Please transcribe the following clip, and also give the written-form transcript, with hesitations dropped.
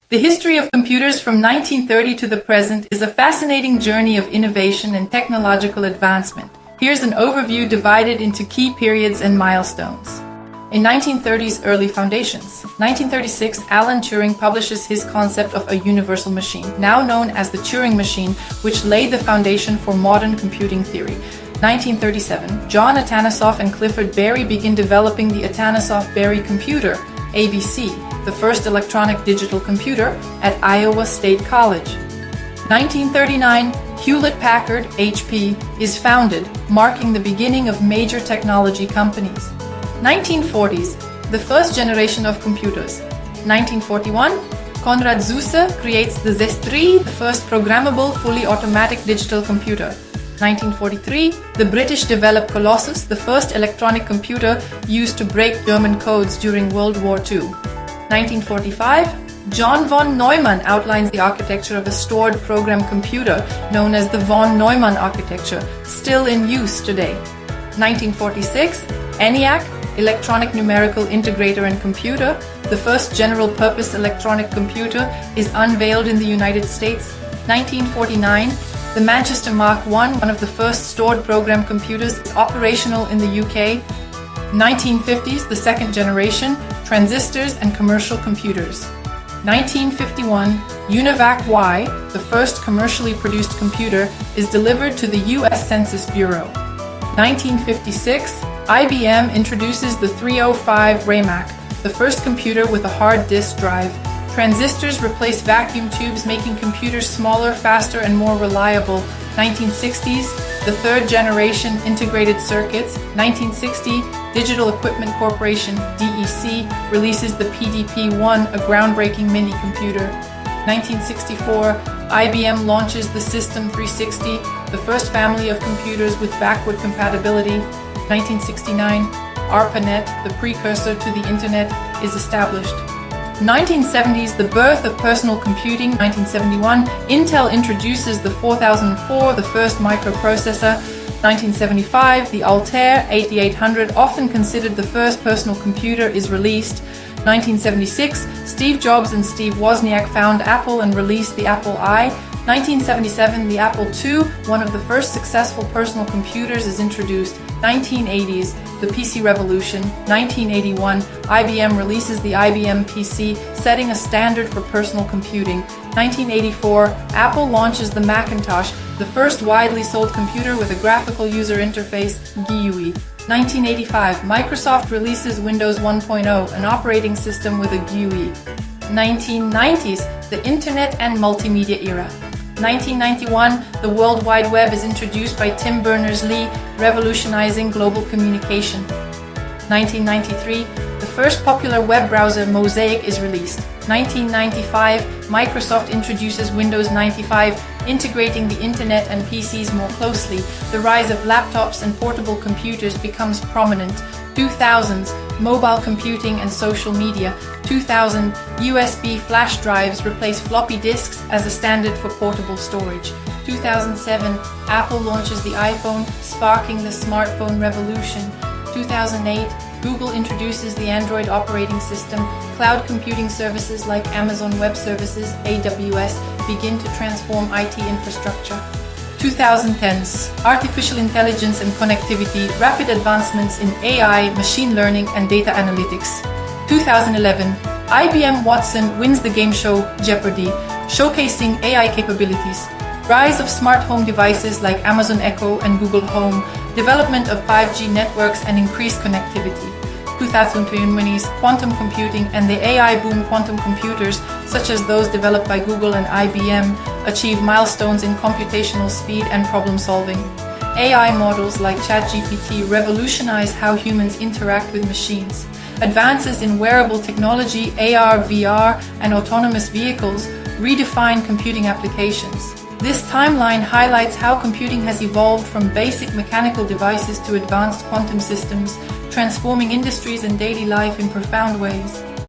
The history of computers from 1930 to the present is a fascinating journey of innovation and technological advancement. Here's an overview divided into key periods and milestones. In 1930s early foundations. 1936, Alan Turing publishes his concept of a universal machine, now known as the Turing machine, which laid the foundation for modern computing theory. 1937, John Atanasoff and Clifford Berry begin developing the Atanasoff-Berry computer, ABC, the first electronic digital computer, at Iowa State College. 1939, Hewlett-Packard, HP, is founded, marking the beginning of major technology companies. 1940s, the first generation of computers. 1941, Konrad Zuse creates the ZES-3, the first programmable, fully automatic digital computer. 1943, the British develop Colossus, the first electronic computer used to break German codes during World War II. 1945, John von Neumann outlines the architecture of a stored program computer known as the von Neumann architecture, still in use today. 1946, ENIAC, Electronic Numerical Integrator and Computer, the first general-purpose electronic computer, is unveiled in the United States. 1949, the Manchester Mark I, one of the first stored program computers, is operational in the UK. 1950s, the second generation, transistors and commercial computers. 1951, UNIVAC Y, the first commercially produced computer, is delivered to the US Census Bureau. 1956, IBM introduces the 305 RAMAC, the first computer with a hard disk drive. Transistors replace vacuum tubes, making computers smaller, faster, and more reliable. 1960s, the third generation integrated circuits. 1960, Digital Equipment Corporation, DEC, releases the PDP-1, a groundbreaking mini-computer. 1964, IBM launches the System 360, the first family of computers with backward compatibility. 1969, ARPANET, the precursor to the Internet, is established. 1970s, the birth of personal computing. 1971, Intel introduces the 4004, the first microprocessor. 1975, the Altair 8800, often considered the first personal computer, is released. 1976, Steve Jobs and Steve Wozniak found Apple and released the Apple I. 1977, the Apple II, one of the first successful personal computers, is introduced. 1980s, the PC revolution. 1981, IBM releases the IBM PC, setting a standard for personal computing. 1984, Apple launches the Macintosh, the first widely sold computer with a graphical user interface, GUI. 1985, Microsoft releases Windows 1.0, an operating system with a GUI. 1990s, the Internet and multimedia era. 1991, the World Wide Web is introduced by Tim Berners-Lee, revolutionizing global communication. 1993, the first popular web browser, Mosaic, is released. 1995, Microsoft introduces Windows 95, integrating the Internet and PCs more closely. The rise of laptops and portable computers becomes prominent. 2000s, mobile computing and social media. 2000, USB flash drives replace floppy disks as a standard for portable storage. 2007, Apple launches the iPhone, sparking the smartphone revolution. 2008, Google introduces the Android operating system. Cloud computing services like Amazon Web Services, AWS, begin to transform IT infrastructure. 2010s, artificial intelligence and connectivity, rapid advancements in AI, machine learning, and data analytics. 2011, IBM Watson wins the game show Jeopardy, showcasing AI capabilities. Rise of smart home devices like Amazon Echo and Google Home, development of 5G networks and increased connectivity. 2020s, quantum computing and the AI boom. Quantum computers, such as those developed by Google and IBM, achieve milestones in computational speed and problem solving. AI models like ChatGPT revolutionize how humans interact with machines. Advances in wearable technology, AR, VR, and autonomous vehicles redefine computing applications. This timeline highlights how computing has evolved from basic mechanical devices to advanced quantum systems, transforming industries and daily life in profound ways.